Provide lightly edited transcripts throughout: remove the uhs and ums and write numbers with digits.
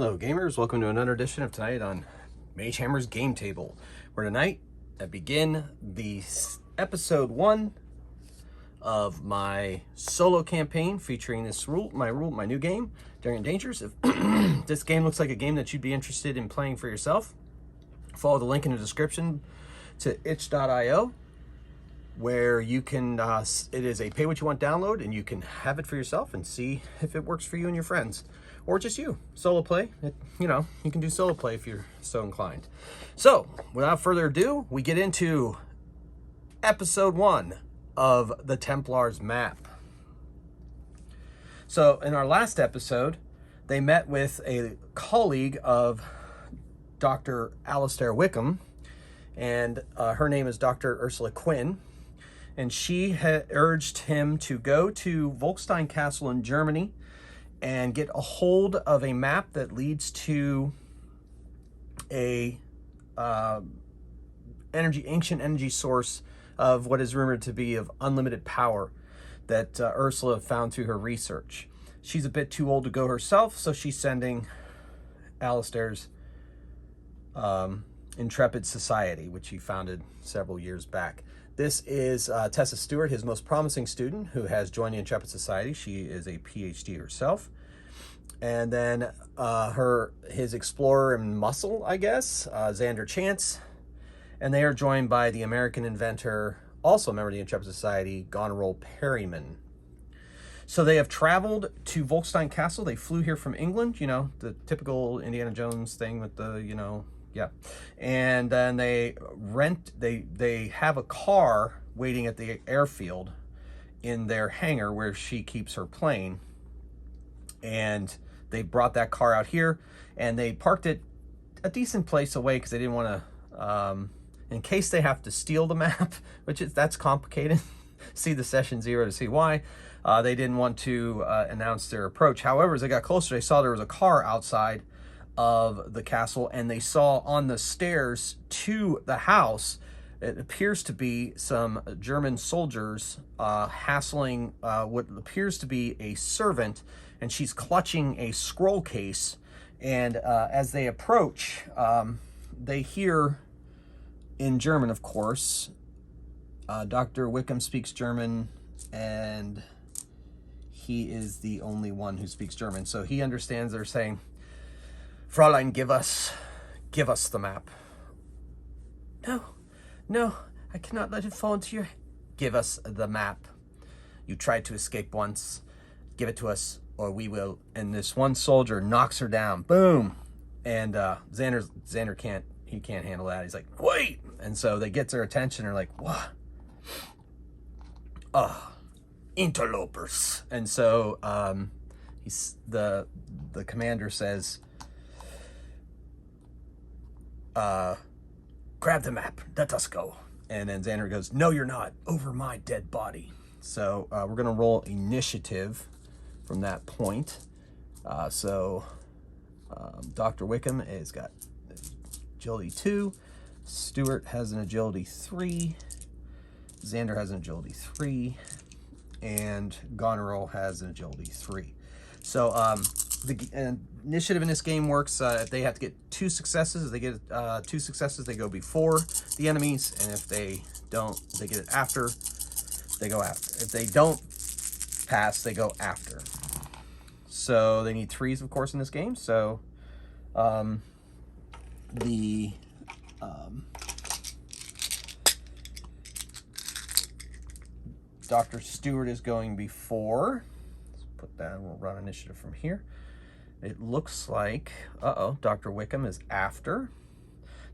Hello gamers, welcome to another edition of Tonight on Mage Hammer's Game Table, where tonight I begin the episode 1 of my solo campaign featuring my new game, Daring Dangers. If this game looks like a game that you'd be interested in playing for yourself, follow the link in the description to itch.io, where you can, it is a pay what you want download, and you can have it for yourself and see if it works for you and your friends. Or just you, solo play. You can do solo play if you're so inclined. So, without further ado, we get into episode 1 of the Templars map. So, in our last episode, they met with a colleague of Dr. Alistair Wickham, and her name is Dr. Ursula Quinn, and she had urged him to go to Volkstein Castle in Germany and get a hold of a map that leads to a ancient energy source of what is rumored to be of unlimited power that Ursula found through her research. She's a bit too old to go herself, so she's sending Alistair's Intrepid Society, which he founded several years back. This is Tessa Stewart, his most promising student, who has joined the Intrepid Society. She is a PhD herself. And then his explorer and muscle, I guess, Xander Chance. And they are joined by the American inventor, also a member of the Intrepid Society, Goneril Perryman. So they have traveled to Volkstein Castle. They flew here from England, the typical Indiana Jones thing with the, yeah. And then they have a car waiting at the airfield in their hangar where she keeps her plane. And they brought that car out here, and they parked it a decent place away because they didn't want to, in case they have to steal the map, that's complicated. See the session 0 to see why. They didn't want to announce their approach. However, as they got closer, they saw there was a car outside of the castle, and they saw on the stairs to the house, it appears to be some German soldiers hassling what appears to be a servant, and she's clutching a scroll case. And as they approach, they hear in German, of course. Dr. Wickham speaks German, and he is the only one who speaks German. So he understands they're saying, "Fräulein, give us the map." No, I cannot let it fall into your... "Give us the map. You tried to escape once. Give it to us, or we will..." And this one soldier knocks her down. Boom. And Xander can't handle that. He's like, "Wait!" And so they get their attention. They're like, "What? Oh, interlopers." And so the commander says, "Grab the map, let us go." And then Xander goes, "No, you're not, over my dead body." So we're gonna roll initiative from that point. Dr. Wickham has got agility 2, Stewart has an agility 3, Xander has an agility 3, and Goneril has an agility 3. So the initiative in this game works, if they have to get 2 successes. If they get 2 successes, they go before the enemies, and if they don't, they get it after, they go after. If they don't pass, they go after. So they need 3s, of course, in this game. So Dr. Stewart is going before. Let's put that, we'll run initiative from here. It looks like, Dr. Wickham is after.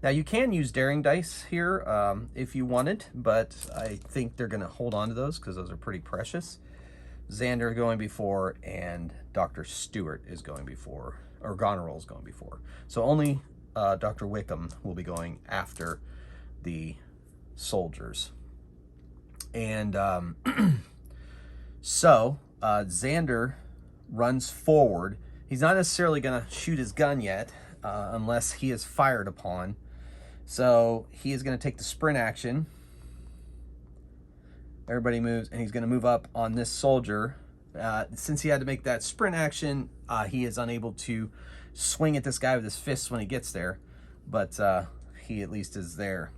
Now you can use daring dice here if you wanted, but I think they're gonna hold on to those because those are pretty precious. Xander going before, and Dr. Stewart is going before, or Goneril is going before. So only Dr. Wickham will be going after the soldiers. And so Xander runs forward. He's not necessarily going to shoot his gun yet unless he is fired upon. So he is going to take the sprint action. Everybody moves, and he's going to move up on this soldier Since he had to make that sprint action, he is unable to swing at this guy with his fists when he gets there, but he at least is there.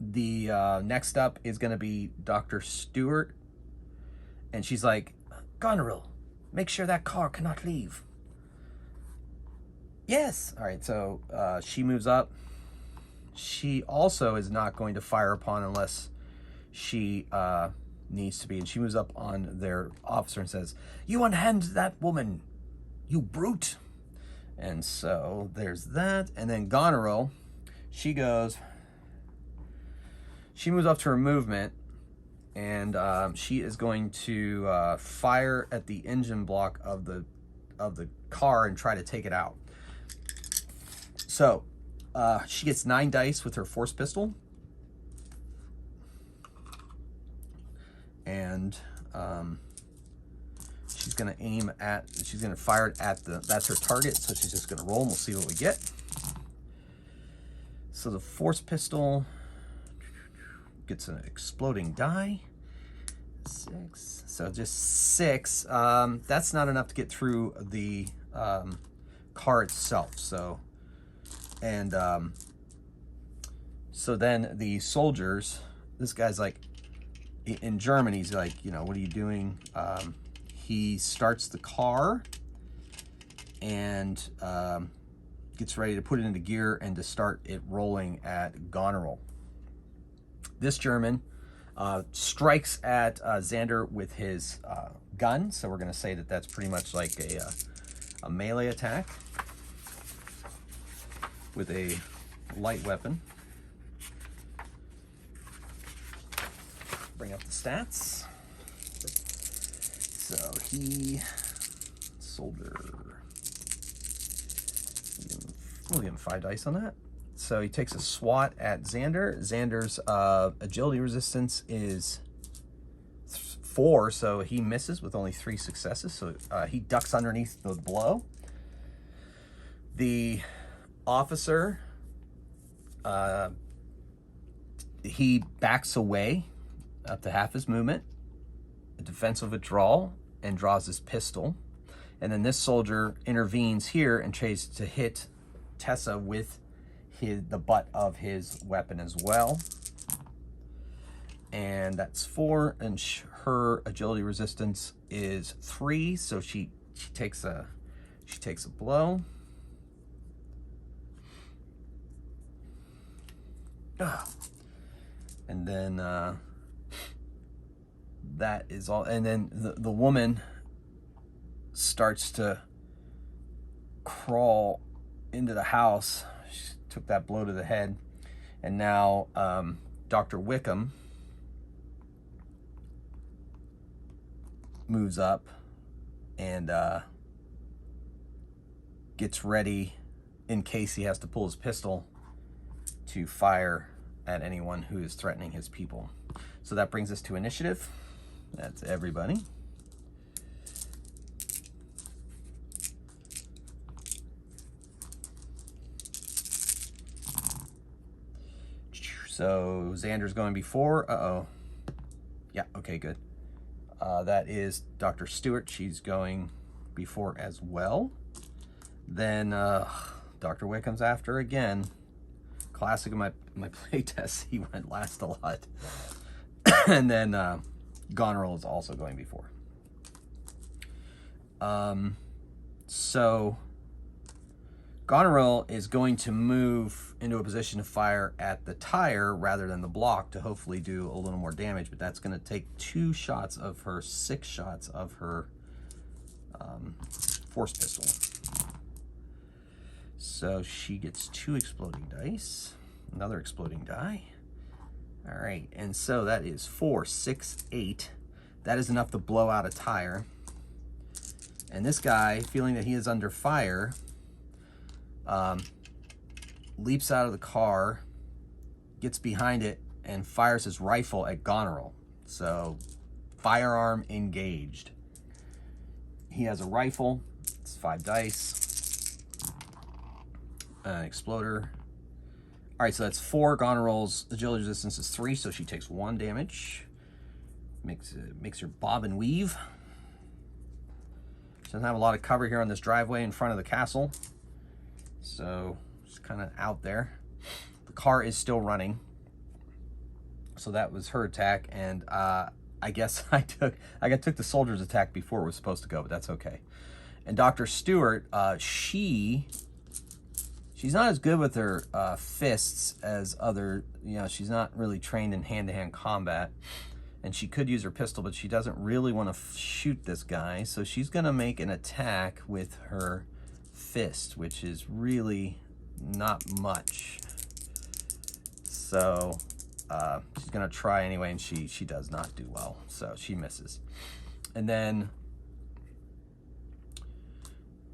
The next up is going to be Dr. Stewart, and she's like, Goneril, make sure that car cannot leave. Yes. All right, so she moves up. She also is not going to fire upon unless she needs to be, and she moves up on their officer and says, you unhand that woman, you brute. And so there's that. And then Goneril, she moves up to her movement, and she is going to fire at the engine block of the car and try to take it out. So she gets 9 dice with her force pistol, and she's going to fire it at that's her target, so she's just going to roll, and we'll see what we get. So the force pistol gets an exploding die. 6, so just 6. That's not enough to get through the car itself. So, and so then the soldiers, this guy's like, in German, he's like, what are you doing? He starts the car and gets ready to put it into gear and to start it rolling at Goneril. This German strikes at Xander with his gun, so we're going to say that that's pretty much like a melee attack with a light weapon. Bring up the stats. So we'll give him 5 dice on that. So he takes a swat at Xander. Xander's agility resistance is 4, so he misses with only 3 successes. So he ducks underneath the blow. The officer, he backs away up to half his movement, a defensive withdrawal, and draws his pistol. And then this soldier intervenes here and tries to hit Tessa with the butt of his weapon as well. And that's 4, and her agility resistance is 3, so she takes a blow. And then that is all. And then the woman starts to crawl into the house. She took that blow to the head, and now Dr. Wickham moves up and gets ready in case he has to pull his pistol to fire at anyone who is threatening his people. So that brings us to initiative. That's everybody. So Xander's going before. Uh-oh. Yeah, okay, good. That is Dr. Stewart. She's going before as well. Then Dr. Wickham's after again. Classic of my play tests, he went last a lot. And then Goneril is also going before. So Goneril is going to move into a position to fire at the tire rather than the block to hopefully do a little more damage, but that's going to take 2 shots of her 6 shots of her force pistol. So she gets 2 exploding dice, another exploding die. All right, and so that is 4, 6, 8. That is enough to blow out a tire. And this guy, feeling that he is under fire, leaps out of the car, gets behind it, and fires his rifle at Goneril. So, firearm engaged. He has a rifle. It's 5 dice. An exploder. All right, so that's 4. Goneril's agility resistance is 3, so she takes 1 damage. Makes her bob and weave. She doesn't have a lot of cover here on this driveway in front of the castle. So she's kind of out there. The car is still running. So that was her attack. And I guess I took the soldier's attack before it was supposed to go, but that's okay. And Dr. Stewart, she's not as good with her fists as other, she's not really trained in hand-to-hand combat. And she could use her pistol, but she doesn't really want to shoot this guy. So she's going to make an attack with her fist, which is really not much. So she's going to try anyway, and she does not do well. So she misses. And then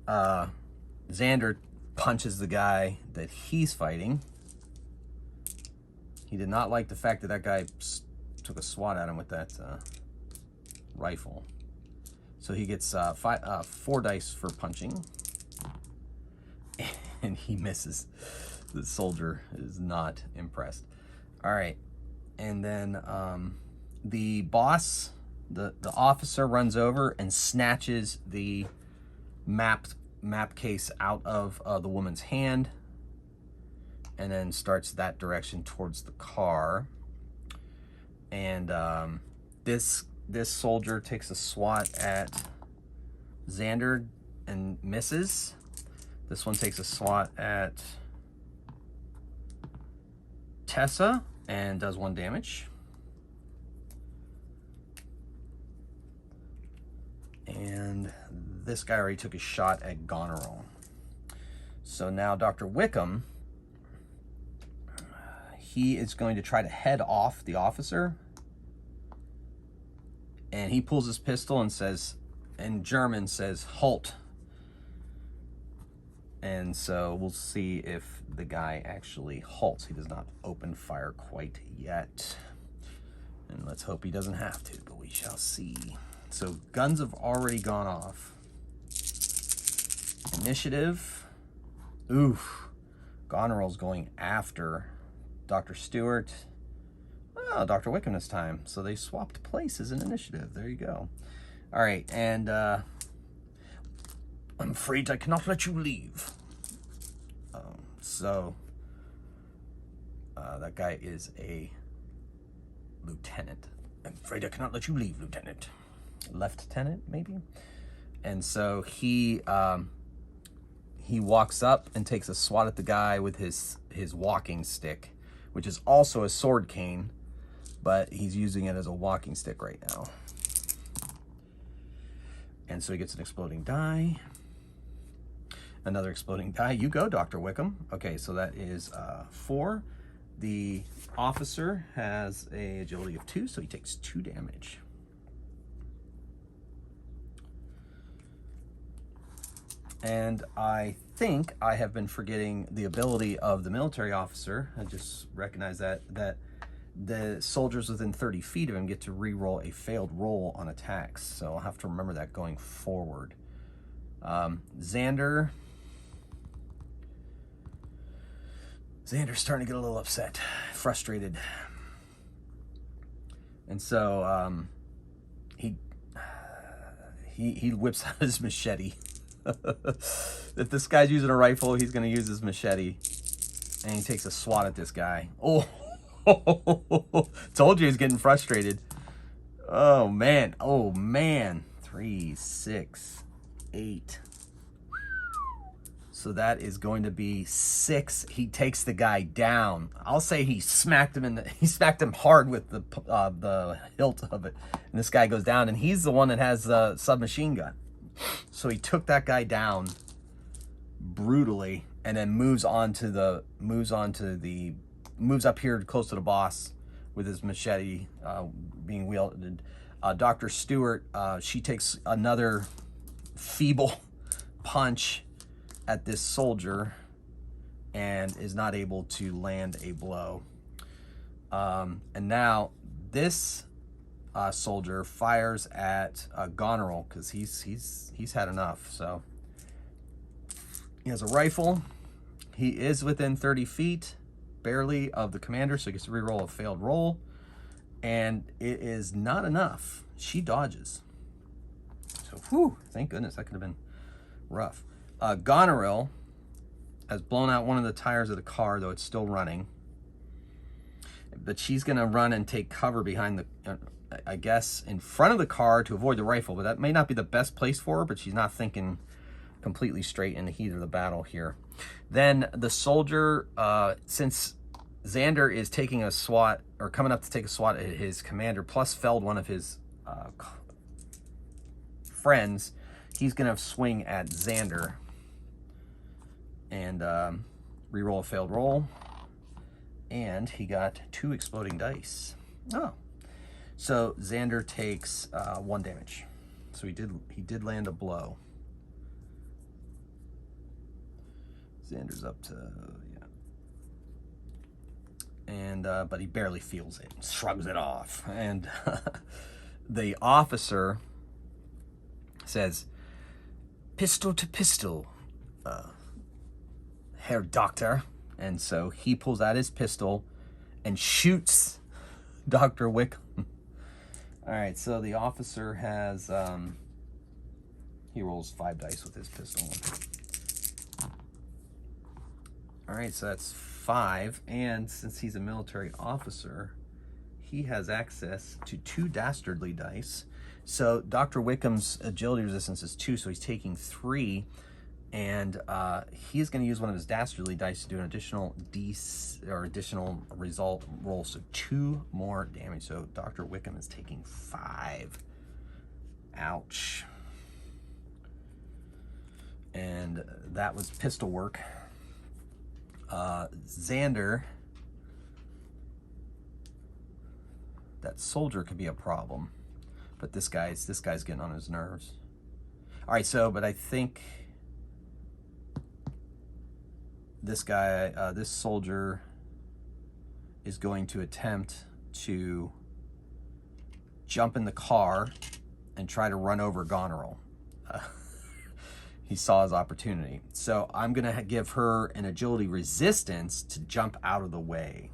Xander punches the guy that he's fighting. He did not like the fact that that guy took a swat at him with that rifle. So he gets 4 dice for punching. And he misses. The soldier is not impressed. All right. And then the boss, the officer, runs over and snatches the map case out of the woman's hand, and then starts that direction towards the car. And this soldier takes a swat at Xander and misses. This one takes a swat at Tessa and does 1 damage. And this guy already took a shot at Goneril. So now Dr. Wickham, he is going to try to head off the officer. And he pulls his pistol and says, in German, says, "Halt." And so we'll see if the guy actually halts. He does not open fire quite yet. And let's hope he doesn't have to, but we shall see. So guns have already gone off. Initiative. Oof. Goneril's going after Dr. Stewart. Oh, Dr. Wickham this time. So they swapped places in initiative. There you go. All right, and I'm afraid I cannot let you leave. That guy is a lieutenant. I'm afraid I cannot let you leave, Lieutenant. Lieutenant, maybe? And so he walks up and takes a swat at the guy with his walking stick, which is also a sword cane, but he's using it as a walking stick right now. And so he gets an exploding die. Another exploding die. You go, Dr. Wickham. Okay, so that is 4. The officer has a agility of 2, so he takes 2 damage. And I think I have been forgetting the ability of the military officer. I just recognize that the soldiers within 30 feet of him get to re-roll a failed roll on attacks. So I'll have to remember that going forward. Xander's starting to get a little upset, frustrated. And so he whips out his machete. If this guy's using a rifle, he's going to use his machete. And he takes a swat at this guy. Oh, told you he's getting frustrated. Oh, man. 3, 6, 8. So that is going to be 6. He takes the guy down. I'll say he smacked him he smacked him hard with the hilt of it. And this guy goes down, and he's the one that has the submachine gun. So he took that guy down brutally, and then moves up here close to the boss with his machete being wielded. Dr. Stewart, she takes another feeble punch at this soldier and is not able to land a blow. And now this soldier fires at Goneril because he's had enough. So he has a rifle. He is within 30 feet, barely, of the commander, so he gets to reroll a failed roll. And it is not enough. She dodges. So, whew, thank goodness. That could have been rough. Goneril has blown out one of the tires of the car, though it's still running. But she's going to run and take cover behind the, I guess, in front of the car to avoid the rifle. But that may not be the best place for her, but she's not thinking completely straight in the heat of the battle here. Then the soldier, since Xander is taking a SWAT, or coming up to take a SWAT at his commander, plus felled one of his friends, he's going to swing at Xander and re-roll a failed roll. And he got 2 exploding dice. Oh. So Xander takes 1 damage. So he did land a blow. Xander's up to, yeah. And, but he barely feels it, shrugs it off. And the officer says, "Pistol to pistol, Herr Doctor." And so he pulls out his pistol and shoots Dr. Wickham. All right, so the officer has, he rolls 5 dice with his pistol. All right, so that's 5, and since he's a military officer, he has access to 2 dastardly dice. So Dr. Wickham's agility resistance is 2, so he's taking 3, and he's going to use one of his dastardly dice to do an additional additional result roll, so 2 more damage. So Dr. Wickham is taking 5. Ouch. And that was pistol work. Xander, that soldier could be a problem, but this guy's getting on his nerves. All right, so, but I think this guy, this soldier is going to attempt to jump in the car and try to run over Goneril. He saw his opportunity. So I'm going to give her an agility resistance to jump out of the way.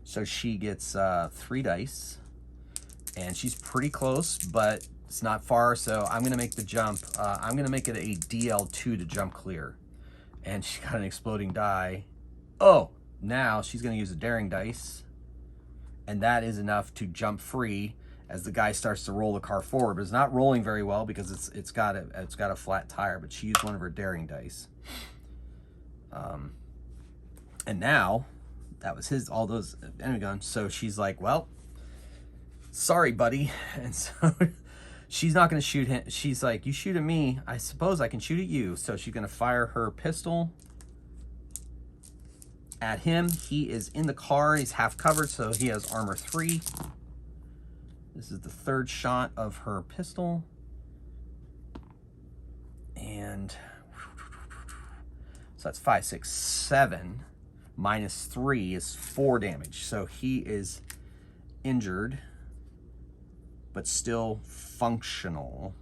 So she gets 3 dice, and she's pretty close, but it's not far. So I'm going to make the jump. I'm going to make it a DL2 to jump clear. And she got an exploding die. Oh, now she's going to use a daring dice, and that is enough to jump free as the guy starts to roll the car forward. But it's not rolling very well because it's got a flat tire, but she used one of her daring dice. And now that was all those enemy guns. So she's like, "Well, sorry, buddy." And so she's not going to shoot him. She's like, "You shoot at me, I suppose I can shoot at you." So she's going to fire her pistol at him. He is in the car. He's half covered, so he has armor 3. This is the 3rd shot of her pistol. And so that's 5, 6, 7. Minus 3 is 4 damage. So he is injured, but still functional.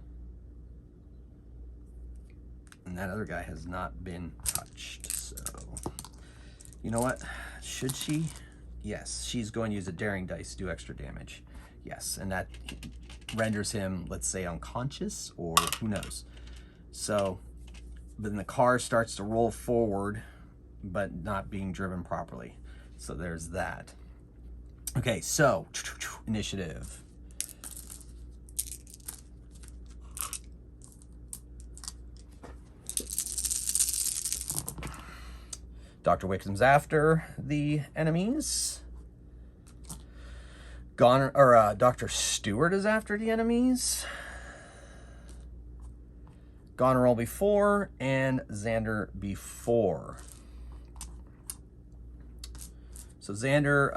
And that other guy has not been touched. So, you know what? Should she? Yes, she's going to use a daring dice to do extra damage. Yes, and that renders him, let's say, unconscious, or who knows. So then the car starts to roll forward, but not being driven properly. So there's that. Okay, so initiative. Dr. Wickham's after the enemies. Dr. Stewart is after the enemies. Goneril before, and Xander before. So Xander,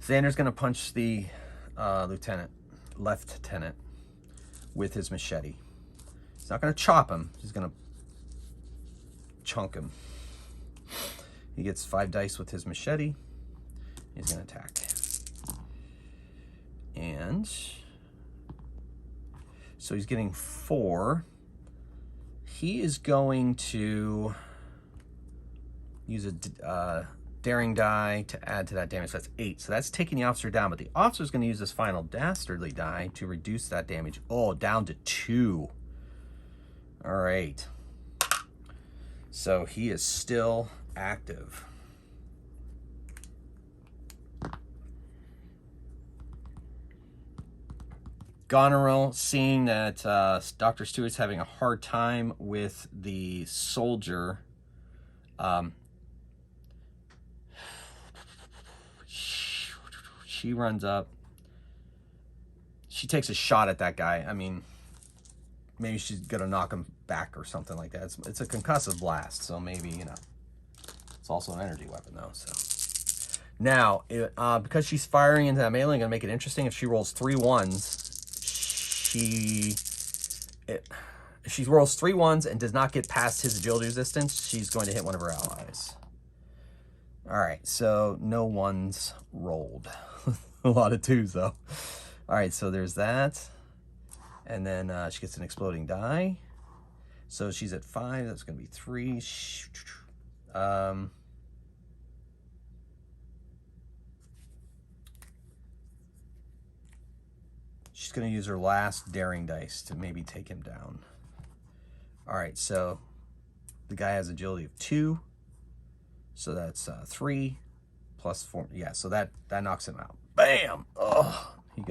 Xander's gonna punch the lieutenant with his machete. He's not gonna chop him, he's gonna chunk him. He gets 5 dice with his machete. He's gonna attack. And so he's getting 4. He is going to use a daring die to add to that damage. That's 8. So that's taking the officer down, but the officer's going to use this final dastardly die to reduce that damage. Oh, down to 2. All right. So he is still active. Goneril, seeing that Dr. Stewart's having a hard time with the soldier, she runs up. She takes a shot at that guy. I mean, maybe she's going to knock him back or something like that. It's a concussive blast, so maybe, you know. It's also an energy weapon, though, so. Now, because she's firing into that melee, I'm going to make it interesting. If she rolls 3 1s, if she rolls 3 1s and does not get past his agility resistance, she's going to hit one of her allies. All right, so no 1s rolled. A lot of 2s, though. All right, so there's that. And then she gets an exploding die. So she's at 5. That's going to be 3. She's going to use her last daring dice to maybe take him down. All right, so the guy has agility of 2. So that's 3 plus 4. Yeah, so that knocks him out. Bam! Oh, he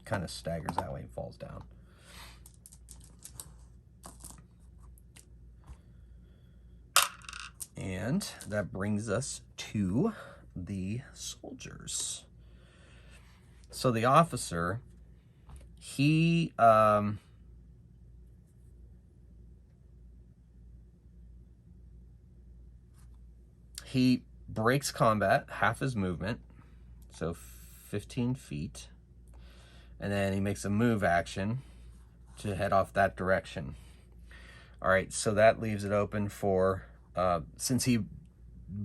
kind of staggers that way and falls down. And that brings us to the soldiers. So the officer, he breaks combat, half his movement, so 15 feet, and then he makes a move action to head off that direction. All right, so that leaves it open for, since he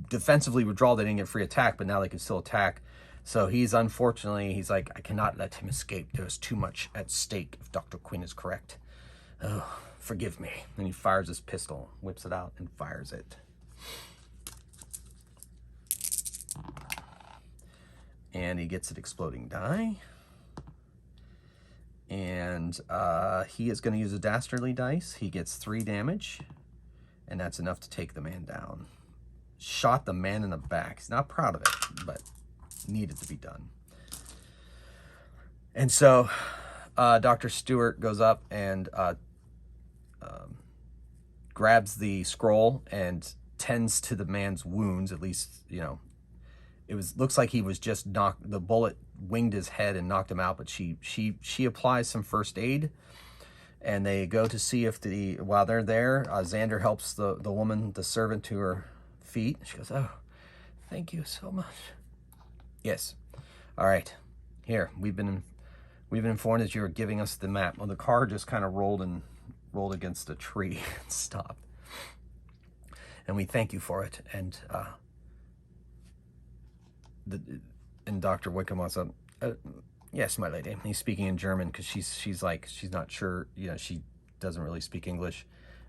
defensively withdrew, they didn't get free attack, but now they can still attack. So he's like, I cannot let him escape. There is too much at stake if Dr. Quinn is correct. Oh, forgive me. And he fires his pistol, whips it out, and fires it. And he gets an exploding die. And he is going to use a dastardly dice. He gets 3 damage, and that's enough to take the man down. Shot the man in the back. He's not proud of it, but needed to be done. And so Dr. Stewart goes up and grabs the scroll and tends to the man's wounds. At least, you know, looks like he was just knocked. The bullet winged his head and knocked him out, but she applies some first aid, and they go to see if while they're there, Xander helps the woman, the servant, to her feet. She goes, "Oh, thank you so much." Yes. All right. Here, we've been informed that you were giving us the map. Well, the car just kind of rolled against a tree and stopped. And we thank you for it. And Dr. Wickham wants to, yes, my lady. He's speaking in German because she's not sure. You know, she doesn't really speak English,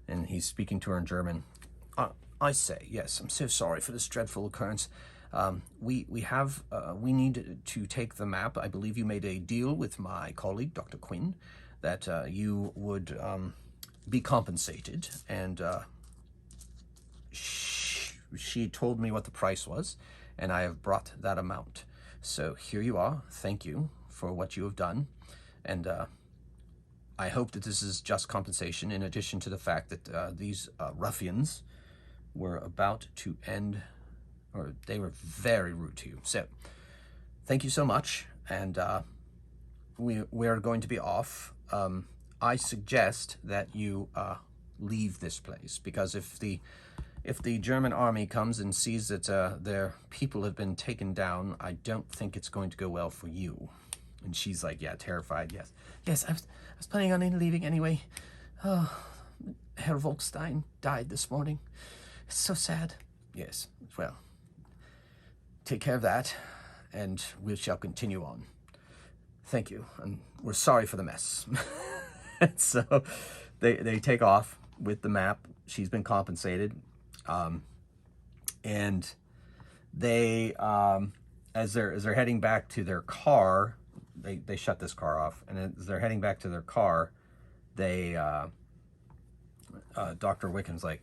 and he's speaking to her in German. I say, yes, I'm so sorry for this dreadful occurrence. We need to take the map. I believe you made a deal with my colleague, Dr. Quinn, that you would be compensated, and she told me what the price was, and I have brought that amount. So here you are. Thank you for what you have done, and I hope that this is just compensation, in addition to the fact that these ruffians were about to end, or they were very rude to you. So thank you so much, and we are going to be off. I suggest that you leave this place, because if the German army comes and sees that their people have been taken down, I don't think it's going to go well for you. And she's like, yeah, terrified. Yes, I was planning on leaving anyway. Oh, Herr Volkstein died this morning. It's so sad. Yes, well, take care of that, and we shall continue on. Thank you, and we're sorry for the mess. So they take off with the map. She's been compensated, and they as they're heading back to their car, they shut this car off, and as they're heading back to their car, they Dr. Wickham's like,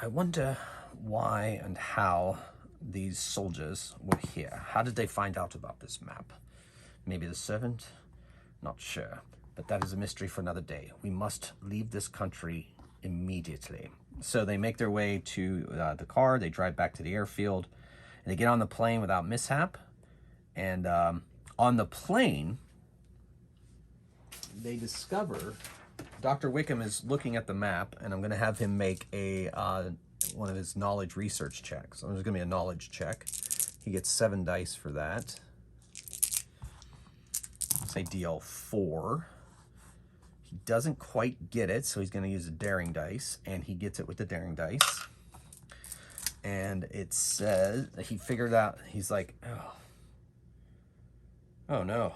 I wonder why and how these soldiers were here. How did they find out about this map? Maybe the servant? Not sure. But that is a mystery for another day. We must leave this country immediately. So they make their way to the car. They drive back to the airfield. And they get on the plane without mishap. And on the plane, they discover... Dr. Wickham is looking at the map, and I'm going to have him make a one of his knowledge research checks. So there's going to be a knowledge check. He gets 7 dice for that. Say deal 4. He doesn't quite get it, so he's going to use a daring dice, and he gets it with the daring dice. And it says he figured out. He's like, oh no,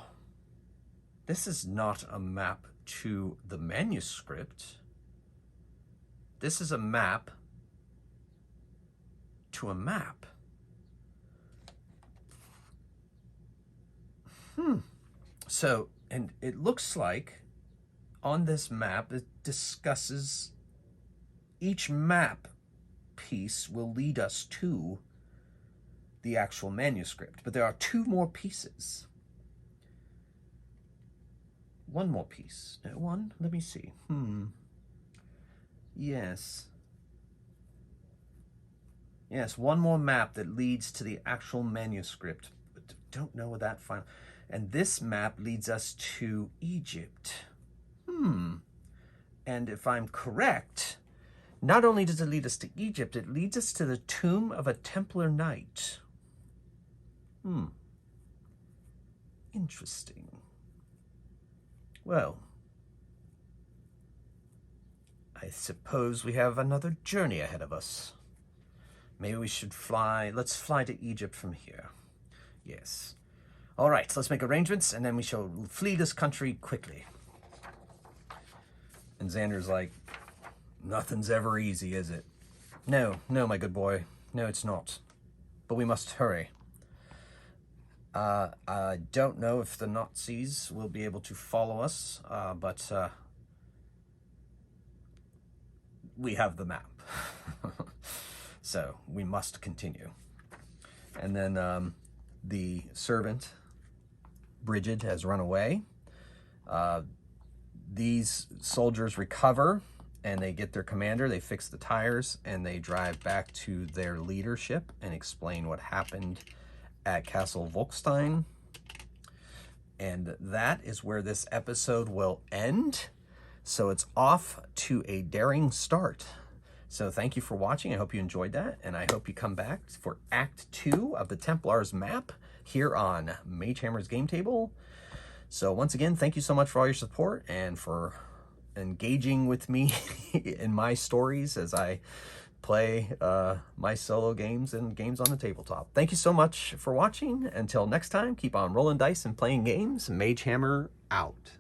this is not a map to the manuscript. This is a map to a map. So, and it looks like on this map it discusses each map piece will lead us to the actual manuscript, but there are 2 more pieces. One more piece. One? Let me see. Yes. Yes, one more map that leads to the actual manuscript. But don't know what that final... And this map leads us to Egypt. And if I'm correct, not only does it lead us to Egypt, it leads us to the tomb of a Templar knight. Interesting. Well, I suppose we have another journey ahead of us. Maybe we should fly. Let's fly to Egypt from here. Yes. All right, let's make arrangements, and then we shall flee this country quickly. And Xander's like, nothing's ever easy, is it? No, my good boy. No, it's not. But we must hurry. I don't know if the Nazis will be able to follow us, but we have the map. So we must continue. And then the servant, Bridget, has run away. These soldiers recover, and they get their commander, they fix the tires, and they drive back to their leadership and explain what happened at Castle Volkstein. And that is where this episode will end. So it's off to a daring start. So thank you for watching. I hope you enjoyed that, and I hope you come back for Act 2 of the Templars map here on Mage Hammer's Game Table. So once again, thank you so much for all your support and for engaging with me in my stories as I play my solo games and games on the tabletop. Thank you so much for watching. Until next time, keep on rolling dice and playing games. Mage Hammer out.